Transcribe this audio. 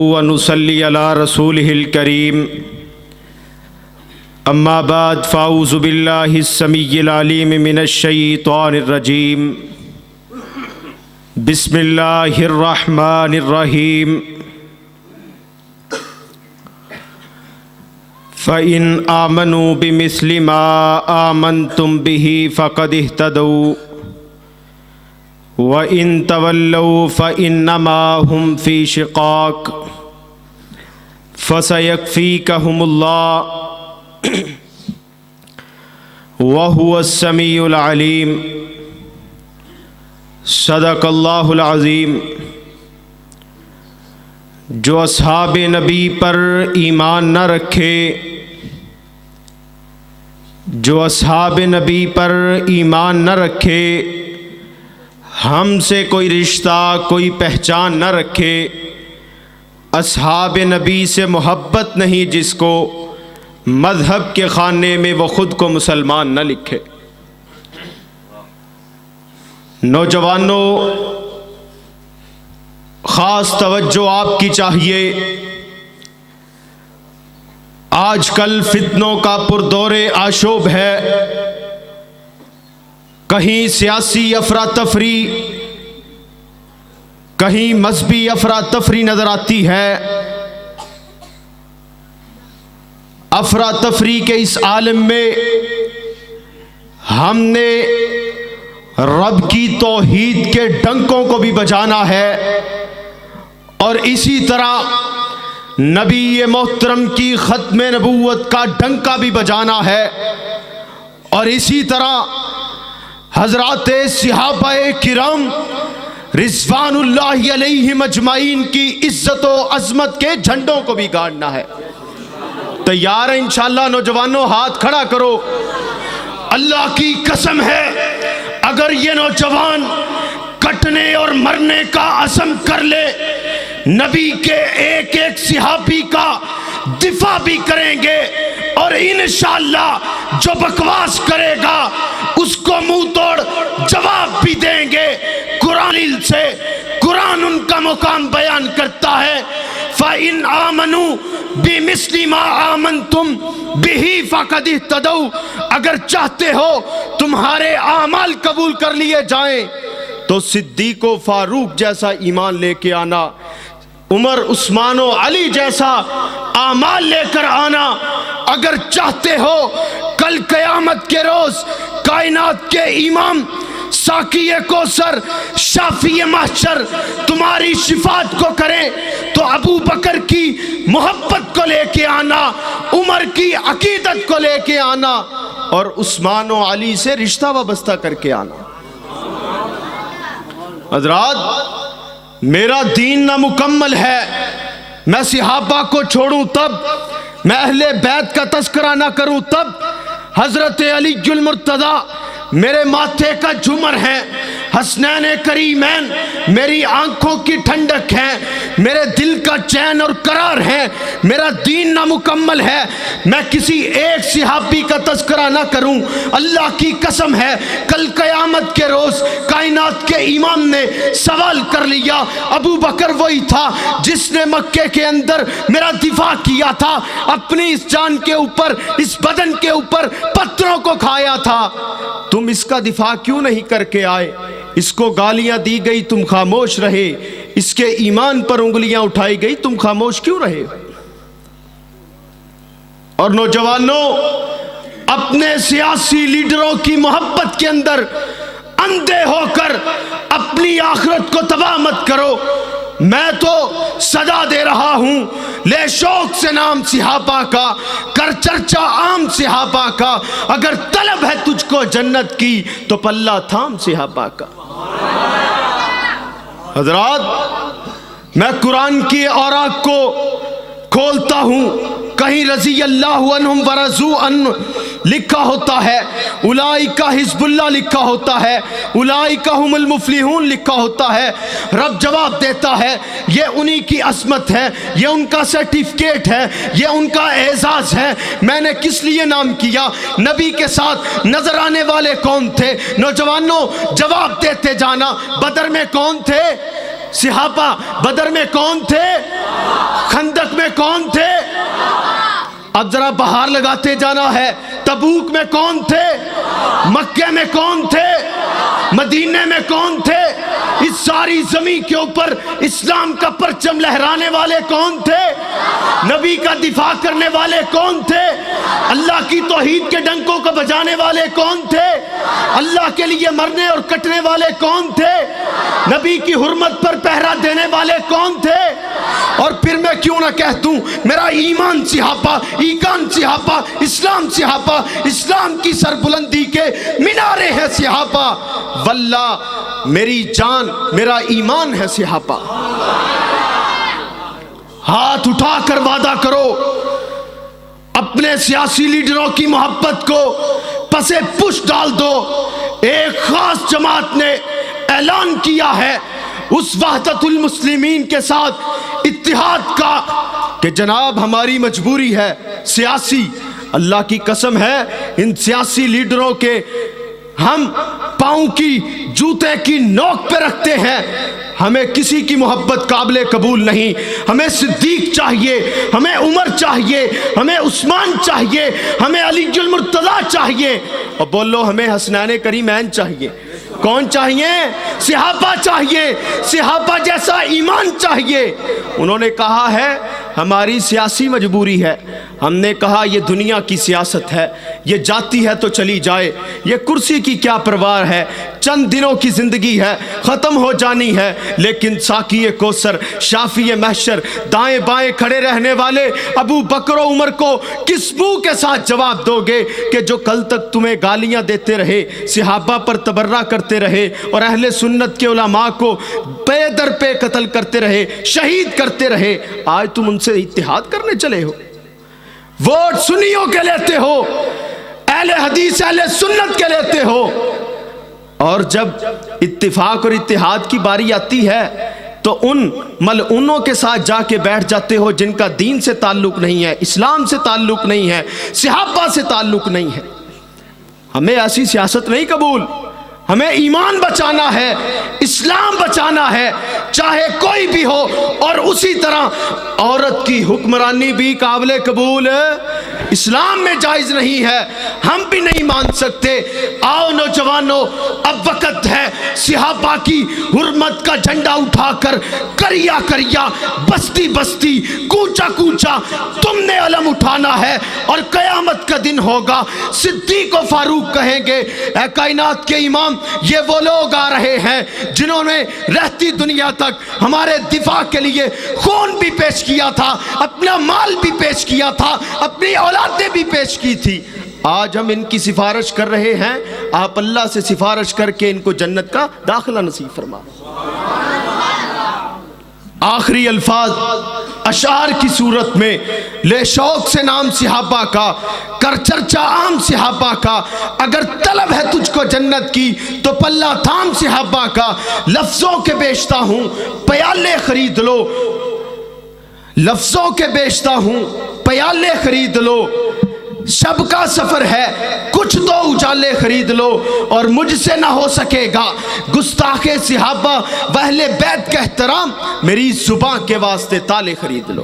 ونصلي على رسوله الكريم أما بعد فأعوذ بالله السميع العليم من الشيطان الرجيم بسم الله الرحمن الرحيم فإن آمنوا بمثل ما آمنتم به فقد اهتدوا وَإِن تَوَلَّوْا فَإِنَّمَا هُمْ فِي شِقَاقٍ فَسَيَكْفِيكَهُمُ اللَّهُ وَهُوَ السَّمِيعُ الْعَلِيمُ صدق اللہ العظیم۔ جو اصحاب نبی پر ایمان نہ رکھے، جو اصحاب نبی پر ایمان نہ رکھے، ہم سے کوئی رشتہ کوئی پہچان نہ رکھے، اصحاب نبی سے محبت نہیں جس کو، مذہب کے خانے میں وہ خود کو مسلمان نہ لکھے۔ نوجوانوں، خاص توجہ آپ کی چاہیے۔ آج کل فتنوں کا پردور آشوب ہے، کہیں سیاسی افراتفری، کہیں مذہبی افراتفری نظر آتی ہے۔ افراتفری کے اس عالم میں ہم نے رب کی توحید کے ڈنکوں کو بھی بجانا ہے، اور اسی طرح نبی محترم کی ختم نبوت کا ڈنکا بھی بجانا ہے، اور اسی طرح حضرات صحابہ کرام رضوان اللہ علیہم اجمعین کی عزت و عظمت کے جھنڈوں کو بھی گاڑنا ہے۔ تیار ہیں انشاءاللہ نوجوانوں؟ ہاتھ کھڑا کرو۔ اللہ کی قسم ہے، اگر یہ نوجوان کٹنے اور مرنے کا عزم کر لے، نبی کے ایک ایک صحابی کا دفاع بھی کریں گے، اور انشاءاللہ جو بکواس کرے گا اس کو منہ توڑ جواب بھی دیں گے۔ قرآن سے قرآن ان کا مقام بیان کرتا ہے، فَإِنْ آمَنُوا بِمِثْلِ مَا آمَنْتُمْ بِهِ فَقَدْ اهْتَدَوْا۔ اگر چاہتے ہو تمہارے اعمال قبول کر لیے جائیں تو صدیق و فاروق جیسا ایمان لے کے آنا، عمر عثمان و علی جیسا اعمال لے کر آنا۔ اگر چاہتے ہو کل قیامت کے روز کائنات کے امام ساقی کوثر شافی محشر تمہاری شفاعت کو کریں تو ابو بکر کی محبت کو لے کے آنا، عمر کی عقیدت کو لے کے آنا، اور عثمان و علی سے رشتہ وابستہ کر کے آنا۔ حضرات، میرا دین نامکمل ہے، میں صحابہ کو چھوڑوں تب، میں اہل بیت کا تذکرہ نہ کروں تب۔ حضرت علی المرتضیٰ میرے ماتھے کا جھمر ہیں، حسنین کریمین میری آنکھوں کی ٹھنڈک ہیں، میرے دل کا چین اور قرار ہے۔ میرا دین نامکمل ہے، میں کسی ایک صحابی کا تذکرہ نہ کروں۔ اللہ کی قسم ہے، کل قیامت کے روز کائنات کے امام نے سوال کر لیا، ابو بکر وہی تھا جس نے مکے کے اندر میرا دفاع کیا تھا، اپنی اس جان کے اوپر، اس بدن کے اوپر پتھروں کو کھایا تھا، تم اس کا دفاع کیوں نہیں کر کے آئے؟ اس کو گالیاں دی گئی، تم خاموش رہے، اس کے ایمان پر انگلیاں اٹھائی گئی، تم خاموش کیوں رہے؟ اور نوجوانوں، اپنے سیاسی لیڈروں کی محبت کے اندر اندھے ہو کر اپنی آخرت کو تباہ مت کرو۔ میں تو صدا دے رہا ہوں، لے شوق سے نام صحابہ کا، کر چرچا عام صحابہ کا، اگر طلب ہے تجھ کو جنت کی تو پلہ تھام صحابہ کا۔ حضرات، میں قرآن کی اوراق کو کھولتا ہوں، کہیں رضی اللہ عنہم ورضوا عنہ لکھا ہوتا ہے، اولئک حزب اللہ لکھا ہوتا ہے، اولئک هم المفلحون لکھا ہوتا ہے۔ رب جواب دیتا ہے، یہ انہی کی عظمت ہے، یہ ان کا سرٹیفکیٹ ہے، یہ ان کا اعزاز ہے۔ میں نے کس لیے نام کیا؟ نبی کے ساتھ نظر آنے والے کون تھے؟ نوجوانوں جواب دیتے جانا۔ بدر میں کون تھے؟ صحابہ۔ بدر میں کون تھے؟ خندق میں کون تھے؟ اب ذرا بہار لگاتے جانا ہے. تبوک میں کون تھے؟ مکہ میں کون تھے؟ مدینے میں کون تھے؟ اس ساری زمین کے اوپر اسلام کا پرچم لہرانے والے کون تھے؟ نبی کا دفاع کرنے والے کون تھے؟ اللہ کی توحید کے ڈنکوں کو بجانے والے کون تھے؟ اللہ کے لیے مرنے اور کٹنے والے کون تھے؟ نبی کی حرمت پر پہرا دینے والے کون تھے؟ اور پھر میں کیوں نہ کہتوں میرا ایمان صحابہ، ایمان صحابہ، اسلام صحابہ، اسلام کی سربلندی کے مینارے ہیں صحابہ. واللہ میری جان میرا ایمان ہے صحابہ. ہاتھ اٹھا کر وعدہ کرو، اپنے سیاسی لیڈروں کی محبت کو پسے پش ڈال دو. ایک خاص جماعت نے اعلان کیا ہے اس وحدت المسلمین کے ساتھ اتحاد کا کہ جناب ہماری مجبوری ہے سیاسی. اللہ کی قسم ہے ان سیاسی لیڈروں کے ہم پاؤں کی جوتے کی نوک پہ رکھتے ہیں. ہمیں کسی کی محبت قابل قبول نہیں. ہمیں صدیق چاہیے، ہمیں عمر چاہیے، ہمیں عثمان چاہیے، ہمیں علی المرتضیٰ چاہیے. اور بولو ہمیں حسنین کریمین چاہیے. کون چاہیے؟ صحابہ چاہیے. صحابہ جیسا ایمان چاہیے. انہوں نے کہا ہے ہماری سیاسی مجبوری ہے. ہم نے کہا یہ دنیا کی سیاست ہے، یہ جاتی ہے تو چلی جائے، یہ کرسی کی کیا پرواہ ہے، چند دنوں کی زندگی ہے، ختم ہو جانی ہے. لیکن ساقی کوثر، شافی محشر، دائیں بائیں کھڑے رہنے والے ابو بکر و عمر کو کس منہ کے ساتھ جواب دو گے کہ جو کل تک تمہیں گالیاں دیتے رہے، صحابہ پر تبرہ کرتے رہے اور اہل سنت کے علماء کو پے در پہ قتل کرتے رہے، شہید کرتے رہے، آج تم ان سے اتحاد کرنے چلے ہو؟ ووٹ سنیوں کے لیتے ہو، اہل حدیث اہل سنت کے لیتے ہو. اور جب اتفاق اور اتحاد کی باری آتی ہے تو ان ملعونوں کے ساتھ جا کے بیٹھ جاتے ہو جن کا دین سے تعلق نہیں ہے، اسلام سے تعلق نہیں ہے، صحابہ سے تعلق نہیں ہے. ہمیں ایسی سیاست نہیں قبول. ہمیں ایمان بچانا ہے، اسلام بچانا ہے، چاہے کوئی بھی ہو. اور اسی طرح عورت کی حکمرانی بھی قابل قبول اسلام میں جائز نہیں ہے. ہم بھی نہیں مان سکتے. آؤ نوجوانوں، اب وقت ہے صحابہ کی حرمت کا جھنڈا اٹھا کر کریا کریا، بستی بستی، کوچا کوچا تم نے علم اٹھانا ہے. اور قیامت کا دن ہوگا، صدیق و فاروق کہیں گے اے کائنات کے امام، یہ وہ لوگ آ رہے ہیں جنہوں نے رہتی دنیا تک ہمارے دفاع کے لیے خون بھی پیش کیا تھا، اپنا مال بھی پیش کیا تھا، اپنی اولادیں بھی پیش کی تھی. آج ہم ان کی سفارش کر رہے ہیں. آپ اللہ سے سفارش کر کے ان کو جنت کا داخلہ نصیب فرما. آخری الفاظ اشعار کی صورت میں، لے شوق سے نام صحابہ کا، کر چرچا عام صحابہ کا. اگر طلب ہے تجھ کو جنت کی تو پلہ تھام صحابہ کا. لفظوں کے بیچتا ہوں پیالے خرید لو، لفظوں کے بیچتا ہوں پیالے خرید لو. شب کا سفر ہے کچھ تو اجالے خرید لو. اور مجھ سے نہ ہو سکے گا گستاخ صحابہ و اہل بیت کا احترام، میری زباں کے واسطے تالے خرید لو.